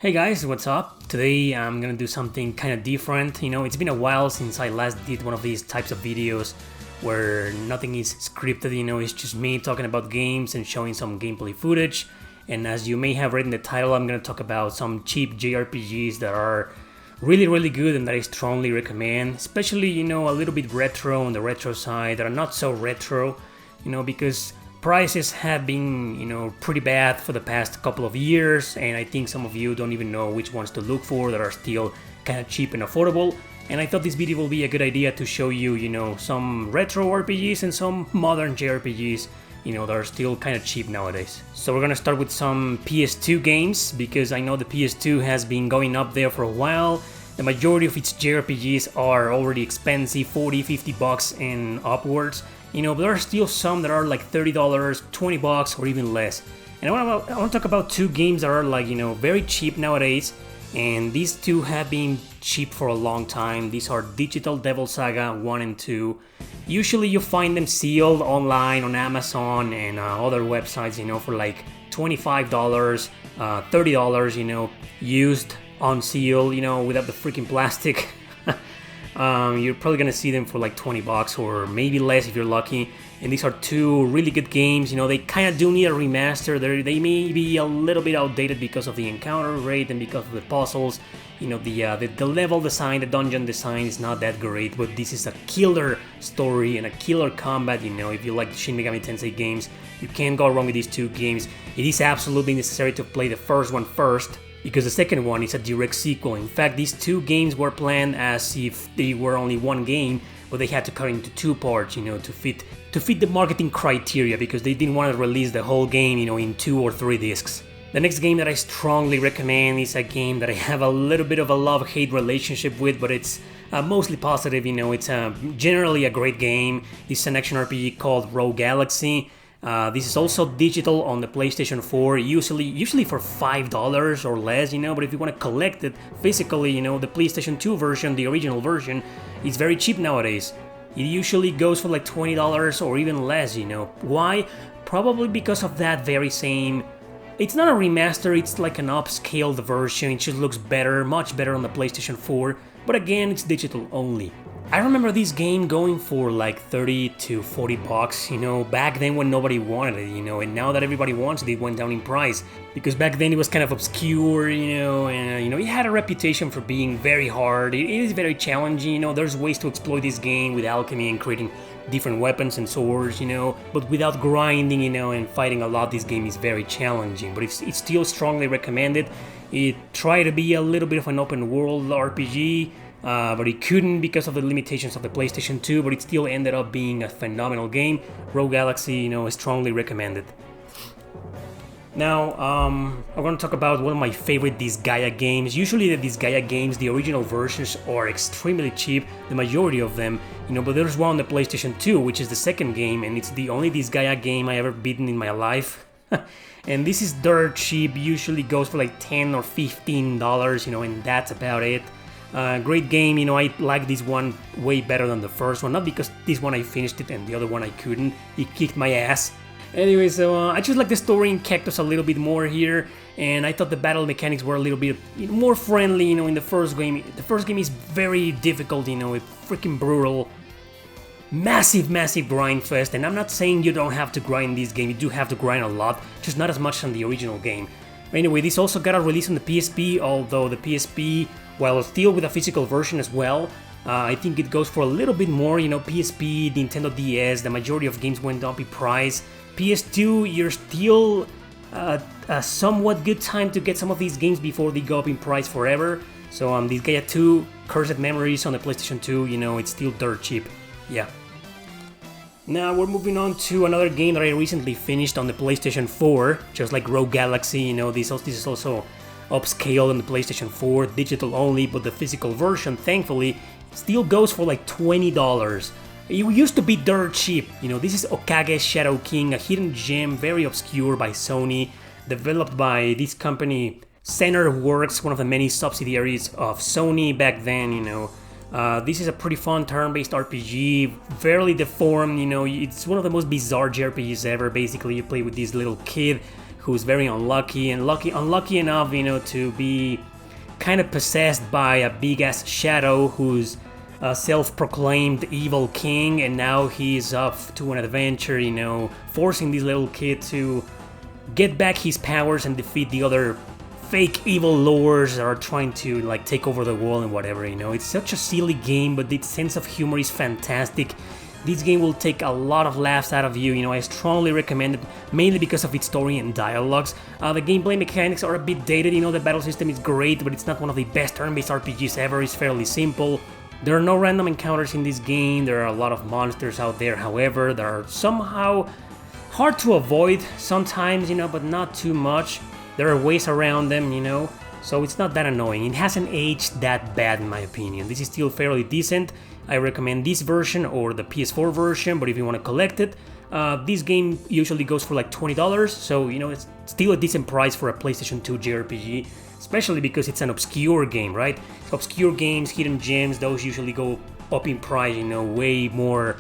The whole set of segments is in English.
Hey guys, what's up? Today I'm gonna do something kind of different. It's been a while since I last did one of these types of videos where nothing is scripted, it's just me talking about games and showing some gameplay footage. And as you may have read in the title, I'm gonna talk about some cheap JRPGs that are really good and that I strongly recommend, especially, a little bit retro on the retro side that are not so retro, because prices have been, pretty bad for the past couple of years, and I think some of you don't even know which ones to look for that are still kind of cheap and affordable. And I thought this video will be a good idea to show you, some retro RPGs and some modern JRPGs, that are still kind of cheap nowadays. So we're gonna start with some PS2 games, because I know the PS2 has been going up there for a while. The majority of its JRPGs are already expensive, 40, 50 bucks and upwards. But there are still some that are like $30, 20 bucks or even less. And I want to talk about two games that are like, very cheap nowadays. And these two have been cheap for a long time. These are Digital Devil Saga 1 and 2. Usually you find them sealed online on Amazon and other websites, for like $25, $30, used on seal, without the freaking plastic. You're probably gonna see them for like 20 bucks or maybe less if you're lucky. And these are two really good games. They kind of do need a remaster. They may be a little bit outdated because of the encounter rate and because of the puzzles. The level design, the dungeon design is not that great, but this is a killer story and a killer combat. If you like the Shin Megami Tensei games, you can't go wrong with these two games. It is absolutely necessary to play the first one first, because the second one is a direct sequel. In fact, these two games were planned as if they were only one game, but they had to cut into two parts, to fit the marketing criteria, because they didn't want to release the whole game, in 2 or 3 discs. The next game that I strongly recommend is a game that I have a little bit of a love-hate relationship with, but it's mostly positive. It's generally a great game. This is an action RPG called Rogue Galaxy. This is also digital on the PlayStation 4, usually for $5 or less, but if you want to collect it physically, the PlayStation 2 version, the original version, is very cheap nowadays. It usually goes for like $20 or even less, Why? Probably because of that very same... It's not a remaster, it's like an upscaled version. It just looks better, much better on the PlayStation 4, but again, it's digital only. I remember this game going for like 30 to 40 bucks, back then when nobody wanted it, and now that everybody wants it, it went down in price. Because back then it was kind of obscure, and it had a reputation for being very hard. It is very challenging, there's ways to exploit this game with alchemy and creating different weapons and swords, but without grinding, and fighting a lot. This game is very challenging, but it's still strongly recommended. It tried to be a little bit of an open world RPG, but it couldn't because of the limitations of the PlayStation 2, but it still ended up being a phenomenal game. Rogue Galaxy, is strongly recommended. Now, I'm going to talk about one of my favorite Disgaea games. Usually the Disgaea games, the original versions, are extremely cheap, the majority of them, but there's one on the PlayStation 2, which is the second game, and it's the only Disgaea game I ever beaten in my life. And this is dirt cheap, usually goes for like $10 or $15, and that's about it. Great game, I like this one way better than the first one, not because this one I finished it and the other one I couldn't, it kicked my ass. Anyway, so I just like the story in Cactus a little bit more here, and I thought the battle mechanics were a little bit more friendly, in the first game. The first game is very difficult, it's freaking brutal. Massive grind fest, and I'm not saying you don't have to grind this game, you do have to grind a lot, just not as much as the original game. Anyway, this also got a release on the PSP, although the PSP, while still with a physical version as well, I think it goes for a little bit more, PSP, Nintendo DS, the majority of games went up in price. PS2, you're still a somewhat good time to get some of these games before they go up in price forever. So Disgaea 2, Cursed Memories on the PlayStation 2, it's still dirt cheap. Yeah. Now we're moving on to another game that I recently finished on the PlayStation 4, just like Rogue Galaxy, this is also upscaled on the PlayStation 4, digital only, but the physical version, thankfully, still goes for like $20. It used to be dirt cheap, this is Okage Shadow King, a hidden gem, very obscure, by Sony, developed by this company, Center Works, one of the many subsidiaries of Sony back then, This is a pretty fun turn-based RPG, fairly deformed, it's one of the most bizarre JRPGs ever. Basically, you play with this little kid who's very unlucky enough, to be kind of possessed by a big ass shadow who's a self-proclaimed evil king, and now he's off to an adventure, forcing this little kid to get back his powers and defeat the other fake evil lords that are trying to like take over the world and whatever. It's such a silly game, but its sense of humor is fantastic. This game will take a lot of laughs out of you. I strongly recommend it, mainly because of its story and dialogues. The gameplay mechanics are a bit dated. The battle system is great, but it's not one of the best turn-based RPGs ever. It's fairly simple. There are no random encounters in this game. There are a lot of monsters out there, however, that are somehow hard to avoid sometimes, but not too much. There are ways around them, so it's not that annoying. It hasn't aged that bad in my opinion. This is still fairly decent. I recommend this version or the PS4 version, but if you want to collect it, this game usually goes for like $20, so it's still a decent price for a PlayStation 2 JRPG, especially because it's an obscure game, right? So obscure games, hidden gems, those usually go up in price, way more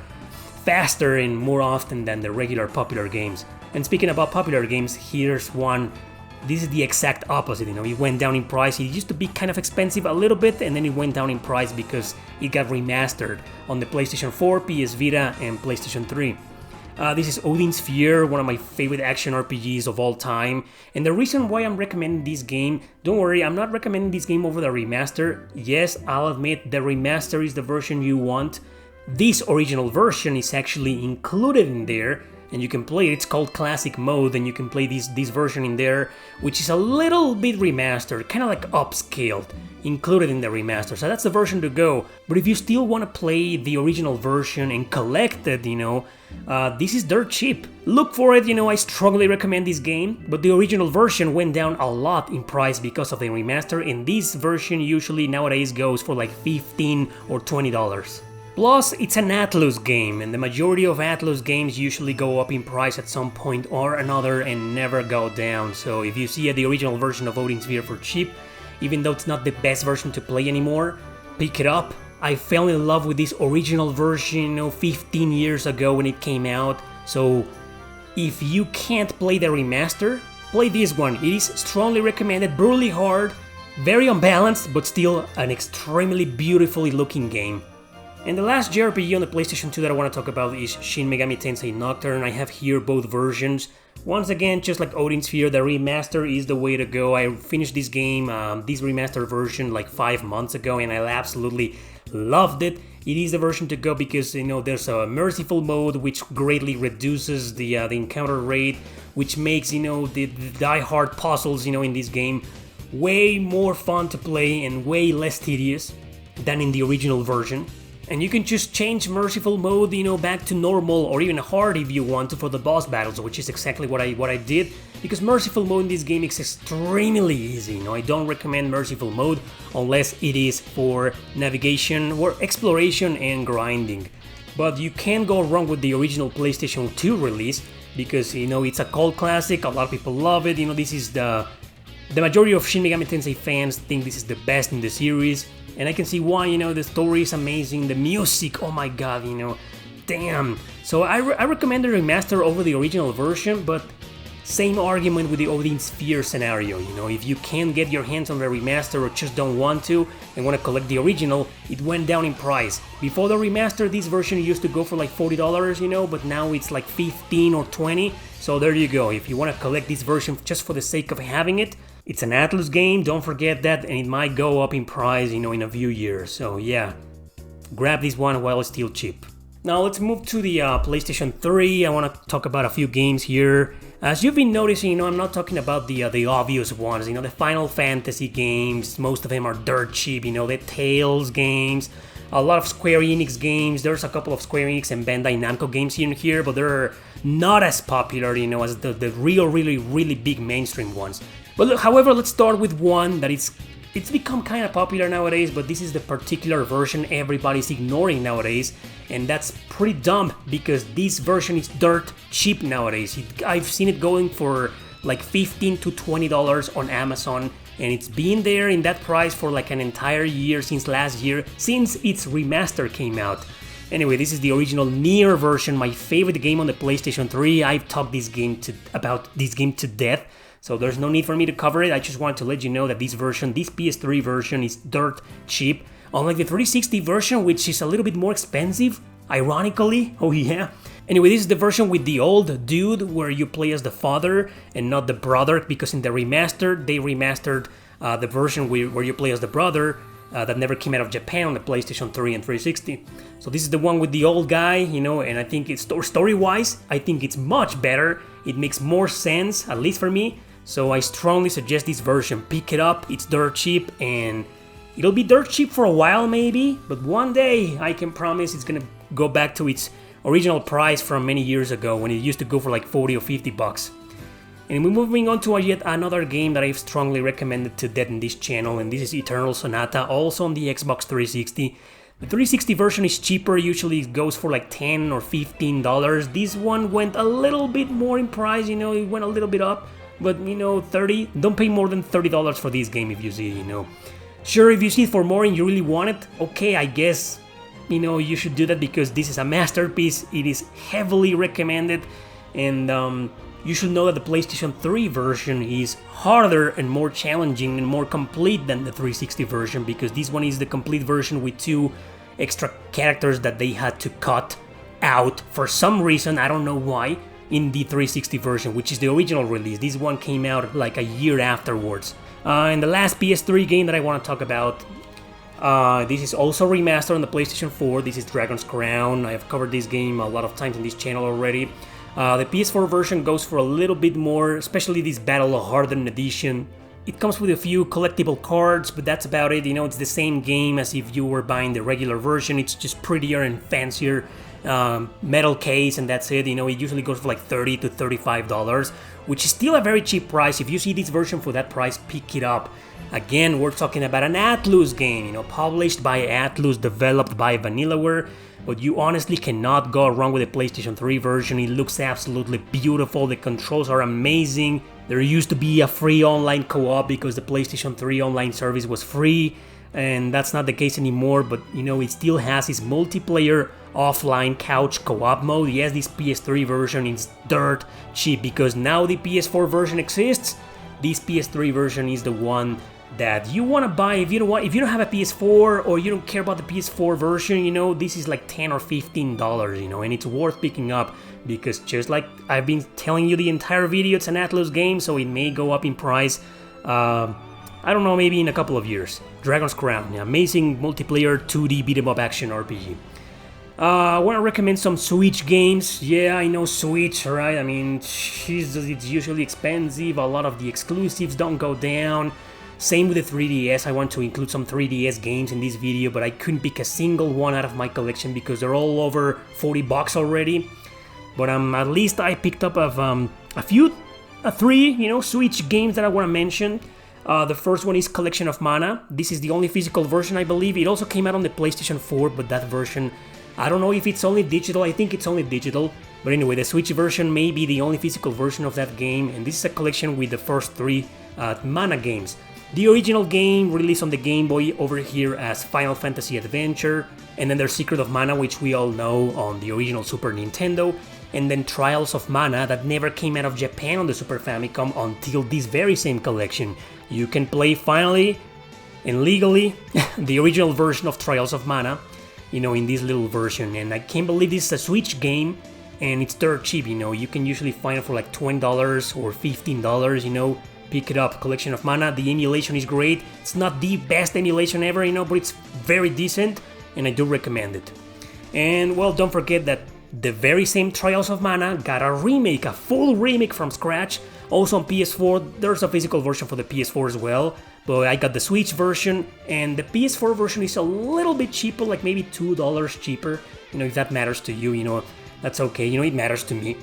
faster and more often than the regular popular games. And speaking about popular games, here's one. This is the exact opposite, it went down in price. It used to be kind of expensive a little bit, and then it went down in price because it got remastered on the PlayStation 4, PS Vita, and PlayStation 3. This is Odin Sphere, one of my favorite action RPGs of all time. And the reason why I'm recommending this game, don't worry, I'm not recommending this game over the remaster. Yes, I'll admit the remaster is the version you want. This original version is actually included in there, and you can play it. It's called Classic Mode, and you can play this version in there, which is a little bit remastered, kind of like upscaled, included in the remaster. So that's the version to go. But if you still want to play the original version and collect it, this is dirt cheap. Look for it, I strongly recommend this game, but the original version went down a lot in price because of the remaster, and this version usually nowadays goes for like $15 or $20. Plus, it's an Atlus game, and the majority of Atlus games usually go up in price at some point or another and never go down. So if you see the original version of Odin Sphere for cheap, even though it's not the best version to play anymore, pick it up. I fell in love with this original version, 15 years ago when it came out. So if you can't play the remaster, play this one. It is strongly recommended, brutally hard, very unbalanced, but still an extremely beautifully looking game. And the last JRPG on the PlayStation 2 that I want to talk about is Shin Megami Tensei Nocturne. I have here both versions. Once again, just like Odin Sphere, the remaster is the way to go. I finished this game, this remaster version, like 5 months ago, and I absolutely loved it. It is the version to go because, there's a merciful mode which greatly reduces the encounter rate, which makes, the die-hard puzzles, in this game way more fun to play and way less tedious than in the original version. And you can just change merciful mode, back to normal or even hard if you want to for the boss battles, which is exactly what I did, because merciful mode in this game is extremely easy. I don't recommend merciful mode unless it is for navigation or exploration and grinding. But you can't go wrong with the original PlayStation 2 release because, it's a cult classic, a lot of people love it. This is the majority of Shin Megami Tensei fans think this is the best in the series. And I can see why, the story is amazing, the music, oh my god, damn. So I recommend the remaster over the original version, but same argument with the Odin Sphere scenario, if you can't get your hands on the remaster or just don't want to and want to collect the original, it went down in price. Before the remaster, this version used to go for like $40, but now it's like 15 or 20, so there you go. If you want to collect this version just for the sake of having it, it's an Atlus game, don't forget that, and it might go up in price, in a few years. So yeah, grab this one while it's still cheap. Now let's move to the PlayStation 3. I want to talk about a few games here. As you've been noticing, I'm not talking about the obvious ones, the Final Fantasy games. Most of them are dirt cheap, the Tales games. A lot of Square Enix games. There's a couple of Square Enix and Bandai Namco games in here, but they're not as popular, as the real, really, really big mainstream ones. But look, however, let's start with one that it's become kind of popular nowadays, but this is the particular version everybody's ignoring nowadays, and that's pretty dumb because this version is dirt cheap nowadays. I've seen it going for like $15 to $20 on Amazon, and it's been there in that price for like an entire year since last year, since its remaster came out. Anyway, this is the original Nier version, my favorite game on the PlayStation 3. I've talked about this game to death, so there's no need for me to cover it. I just wanted to let you know that this PS3 version is dirt cheap, unlike the 360 version, which is a little bit more expensive, ironically. Oh yeah. Anyway, this is the version with the old dude where you play as the father and not the brother, because in the remastered, they remastered the version where you play as the brother that never came out of Japan on the PlayStation 3 and 360. So this is the one with the old guy, and I think it's story-wise, I think it's much better. It makes more sense, at least for me. So I strongly suggest this version. Pick it up, it's dirt cheap, and it'll be dirt cheap for a while maybe, but one day I can promise it's gonna go back to its original price from many years ago when it used to go for like 40 or 50 bucks. And we're moving on to yet another game that I've strongly recommended to death in this channel, and this is Eternal Sonata, also on the Xbox 360. The 360 version is cheaper, usually it goes for like $10 or $15. This one went a little bit more in price, it went a little bit up, but 30, don't pay more than $30 for this game if you see it, Sure, if you see it for more and you really want it, okay, I guess, you should do that because this is a masterpiece, it is heavily recommended, and you should know that the PlayStation 3 version is harder and more challenging and more complete than the 360 version, because this one is the complete version with 2 extra characters that they had to cut out for some reason, I don't know why, in the 360 version, which is the original release. This one came out like a year afterwards. And the last PS3 game that I want to talk about, this is also remastered on the PlayStation 4. This is Dragon's Crown. I have covered this game a lot of times on this channel already. The PS4 version goes for a little bit more, especially this Battle Hardened edition. It comes with a few collectible cards, but that's about it. It's the same game as if you were buying the regular version. It's just prettier and fancier. Metal case, and that's it. It usually goes for like $30 to $35, which is still a very cheap price. If you see this version for that price, pick it up. Again, we're talking about an Atlus game, published by Atlus, developed by Vanillaware, but you honestly cannot go wrong with the PlayStation 3 version. It looks absolutely beautiful, the controls are amazing. There used to be a free online co-op because the PlayStation 3 online service was free, and that's not the case anymore, but it still has its multiplayer offline couch co-op mode. Yes, this PS3 version is dirt cheap because now the PS4 version exists. This PS3 version is the one that you want to buy if you don't have a PS4 or you don't care about the PS4 version. This is like $10 or $15, and it's worth picking up because, just like I've been telling you the entire video, it's an Atlus game, so it may go up in price. I don't know, maybe in a couple of years. Dragon's Crown, amazing multiplayer 2D beat 'em up action RPG. I want to recommend some Switch games. Yeah, I know Switch, right? I mean, Jesus, it's usually expensive. A lot of the exclusives don't go down. Same with the 3DS. I want to include some 3DS games in this video, but I couldn't pick a single one out of my collection because they're all over 40 bucks already. But at least I picked up of three, Switch games that I want to mention. The first one is Collection of Mana. This is the only physical version, I believe. It also came out on the PlayStation 4, but that version, I don't know if it's only digital. I think it's only digital. But anyway, the Switch version may be the only physical version of that game, and this is a collection with the first 3 Mana games. The original game released on the Game Boy over here as Final Fantasy Adventure, and then there's Secret of Mana, which we all know on the original Super Nintendo, and then Trials of Mana that never came out of Japan on the Super Famicom until this very same collection. You can play finally and legally the original version of Trials of Mana, in this little version, and I can't believe this is a Switch game and it's dirt cheap. You can usually find it for like $20 or $15, pick it up. Collection of Mana. The emulation is great. It's not the best emulation ever, but it's very decent, and I do recommend it. And well, don't forget that the very same Trials of Mana got a remake, a full remake from scratch. Also on PS4, there's a physical version for the PS4 as well, but I got the Switch version, and the PS4 version is a little bit cheaper, like maybe $2 cheaper. If that matters to you, that's okay. It matters to me.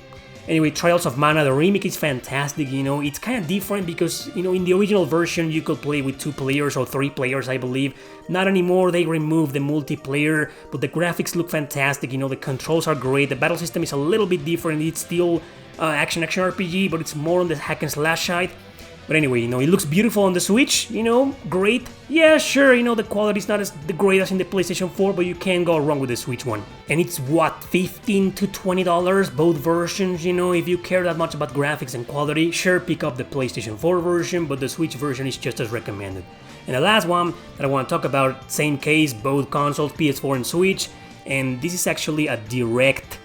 Anyway, Trials of Mana, the remake is fantastic. It's kind of different because, in the original version you could play with 2 players or 3 players, I believe. Not anymore, they removed the multiplayer, but the graphics look fantastic. The controls are great. The battle system is a little bit different. It's still action RPG, but it's more on the hack and slash side. But anyway, it looks beautiful on the Switch, great. Yeah, sure, the quality's not as the great as in the PlayStation 4, but you can't go wrong with the Switch one. And it's what, $15 to $20, both versions, if you care that much about graphics and quality, sure, pick up the PlayStation 4 version, but the Switch version is just as recommended. And the last one that I want to talk about, same case, both consoles, PS4 and Switch, and this is actually a direct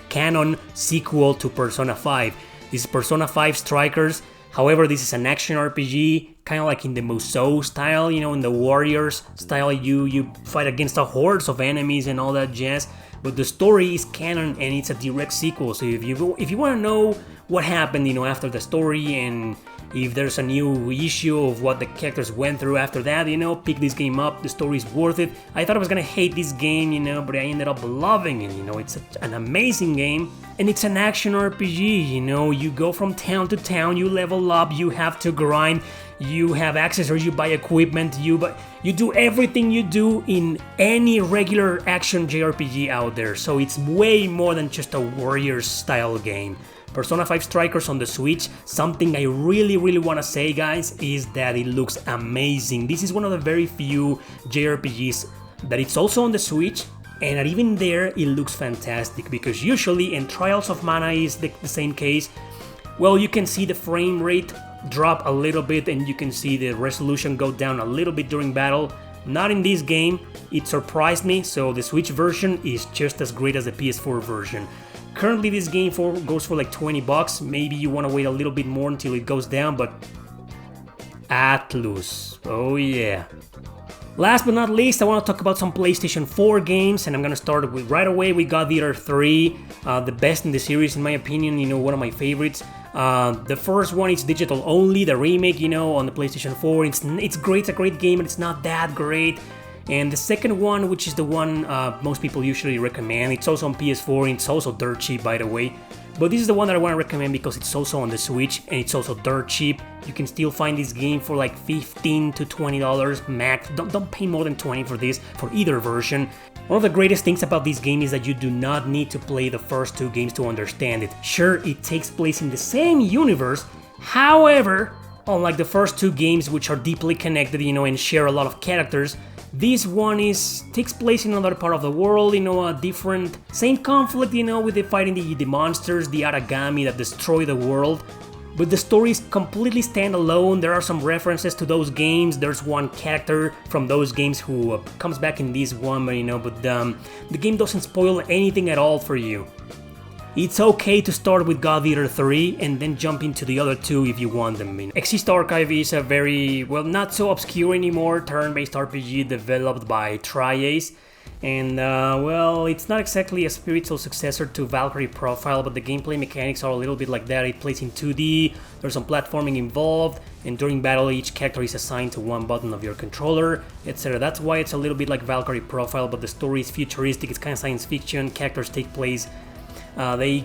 canon sequel to Persona 5. This is Persona 5 Strikers. However, this is an action RPG, kind of like in the Musou style, in the Warriors style, you fight against a hordes of enemies and all that jazz. But the story is canon and it's a direct sequel. So if you want to know what happened, after the story, and if there's a new issue of what the characters went through after that, pick this game up. The story is worth it. I thought I was gonna hate this game, but I ended up loving it. It's an amazing game. And it's an action RPG, you go from town to town, you level up, you have to grind, you have accessories, you buy equipment, you do everything you do in any regular action JRPG out there. So it's way more than just a Warriors style game. Persona 5 Strikers on the Switch, something I really want to say, guys, is that it looks amazing. This is one of the very few JRPGs that it's also on the Switch, and that even there it looks fantastic, because usually, and Trials of Mana is the same case, well, you can see the frame rate drop a little bit and you can see the resolution go down a little bit during battle. Not in this game, it surprised me, so the Switch version is just as great as the PS4 version. Currently this game goes for like $20, maybe you want to wait a little bit more until it goes down, but Atlus, oh yeah. Last but not least, I want to talk about some PlayStation 4 games, and I'm gonna start with right away with God Eater 3, the best in the series in my opinion, one of my favorites. The first one is digital only, the remake, on the PlayStation 4, it's great, it's a great game, but it's not that great. And the second one, which is the one most people usually recommend, it's also on PS4, and it's also dirt cheap, by the way. But this is the one that I want to recommend because it's also on the Switch and it's also dirt cheap. You can still find this game for like $15 to $20 max. Don't pay more than $20 for this, for either version. One of the greatest things about this game is that you do not need to play the first two games to understand it. Sure, it takes place in the same universe, however, unlike the first two games, which are deeply connected, and share a lot of characters, this one takes place in another part of the world, a different, same conflict, with the fighting the monsters, the Aragami that destroy the world. But the story is completely standalone. There are some references to those games. There's one character from those games who comes back in this one, but the game doesn't spoil anything at all for you. It's okay to start with God Eater 3 and then jump into the other two if you want them. Exist Archive is a very, not so obscure anymore, turn-based RPG developed by Tri-Ace. And, it's not exactly a spiritual successor to Valkyrie Profile, but the gameplay mechanics are a little bit like that. It plays in 2D, there's some platforming involved, and during battle each character is assigned to one button of your controller, etc. That's why it's a little bit like Valkyrie Profile, but the story is futuristic, it's kind of science fiction, characters take place. They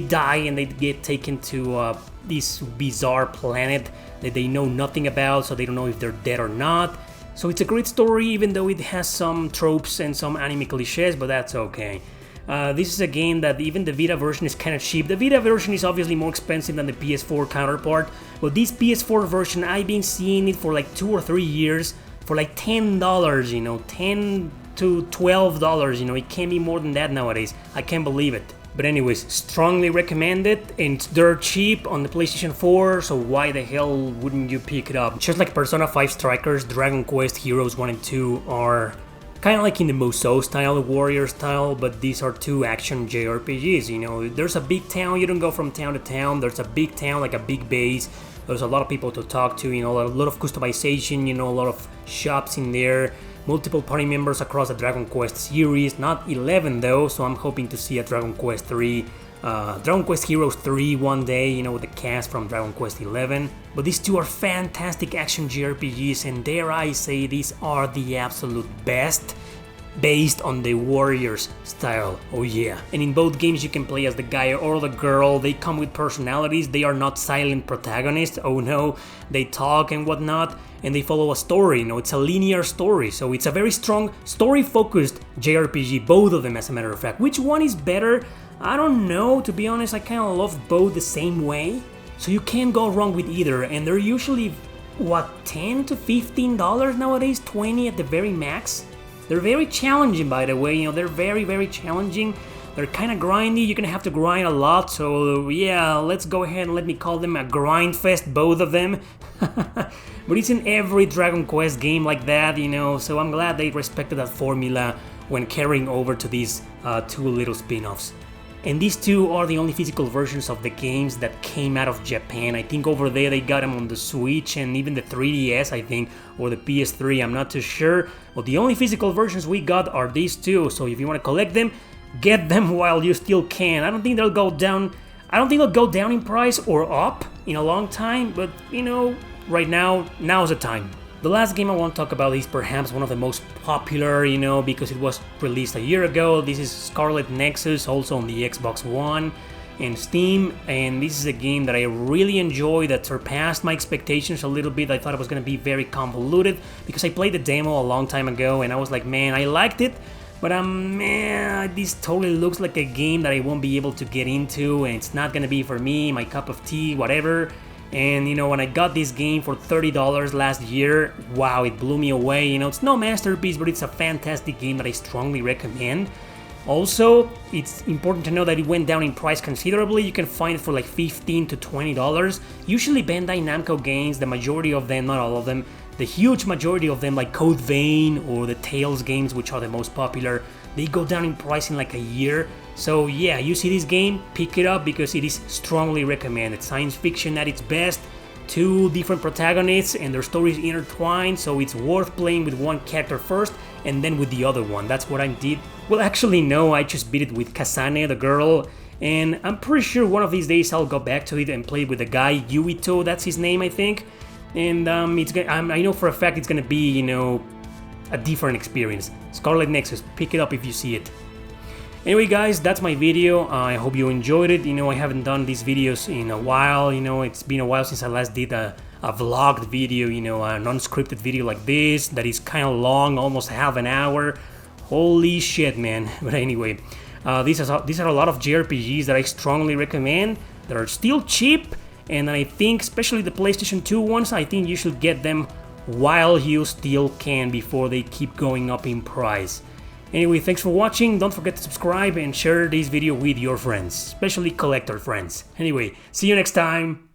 die and they get taken to this bizarre planet that they know nothing about, so they don't know if they're dead or not. So it's a great story, even though it has some tropes and some anime cliches, but that's okay. This is a game that even the Vita version is kind of cheap. The Vita version is obviously more expensive than the PS4 counterpart, but this PS4 version, I've been seeing it for like 2 or 3 years for like $10, $10 to $12, it can't be more than that nowadays. I can't believe it. But anyways, strongly recommend it, and it's dirt cheap on the PlayStation 4, so why the hell wouldn't you pick it up? Just like Persona 5 Strikers, Dragon Quest Heroes 1 and 2 are kind of like in the Musou style, the Warrior style, but these are two action JRPGs, there's a big town, you don't go from town to town, there's a big town, like a big base, there's a lot of people to talk to, a lot of customization, a lot of shops in there, multiple party members across the Dragon Quest series, not 11 though, so I'm hoping to see a Dragon Quest 3, Dragon Quest Heroes 3 one day, with the cast from Dragon Quest 11. But these two are fantastic action JRPGs, and dare I say, these are the absolute best, based on the Warriors style, oh yeah. And in both games you can play as the guy or the girl, they come with personalities, they are not silent protagonists, oh no, they talk and whatnot, and they follow a story, it's a linear story, so it's a very strong story-focused JRPG, both of them as a matter of fact. Which one is better? I don't know, to be honest, I kind of love both the same way. So you can't go wrong with either, and they're usually, what, $10 to $15 nowadays, 20 at the very max? They're very challenging, by the way, they're very challenging. They're kind of grindy, you're gonna have to grind a lot, so yeah, let's go ahead and let me call them a grind fest, both of them. But it's in every Dragon Quest game like that, so I'm glad they respected that formula when carrying over to these two little spin-offs. And these two are the only physical versions of the games that came out of Japan. I think over there they got them on the Switch and even the 3DS, I think, or the PS3, I'm not too sure. But the only physical versions we got are these two, so if you want to collect them, get them while you still can. I don't think they'll go down in price or up in a long time, but right now's the time. The last game I want to talk about is perhaps one of the most popular, because it was released a year ago. This is Scarlet Nexus, also on the Xbox One and Steam, and this is a game that I really enjoyed, that surpassed my expectations a little bit. I thought it was going to be very convoluted because I played the demo a long time ago and I was like, man, I liked it, but man, this totally looks like a game that I won't be able to get into, and it's not going to be for me, my cup of tea, whatever. And when I got this game for $30 last year, wow, it blew me away. It's no masterpiece, but it's a fantastic game that I strongly recommend. Also, it's important to know that it went down in price considerably. You can find it for like $15 to $20. Usually Bandai Namco games, the majority of them, not all of them, the huge majority of them, like Code Vein or the Tales games, which are the most popular, they go down in price in like a year. So yeah, you see this game, pick it up because it is strongly recommended. Science fiction at its best, two different protagonists and their stories intertwined, so it's worth playing with one character first and then with the other one. That's what I did. Well, actually no, I just beat it with Kasane, the girl, and I'm pretty sure one of these days I'll go back to it and play with the guy, Yuito, that's his name I think. And I know for a fact it's gonna be, a different experience. Scarlet Nexus, pick it up if you see it. Anyway guys, that's my video. I hope you enjoyed it. I haven't done these videos in a while. It's been a while since I last did a vlogged video, an unscripted video like this that is kind of long, almost half an hour. Holy shit, man. But anyway, these are a lot of JRPGs that I strongly recommend. That are still cheap, and I think, especially the PlayStation 2 ones, I think you should get them while you still can before they keep going up in price. Anyway, thanks for watching. Don't forget to subscribe and share this video with your friends, especially collector friends. Anyway, see you next time.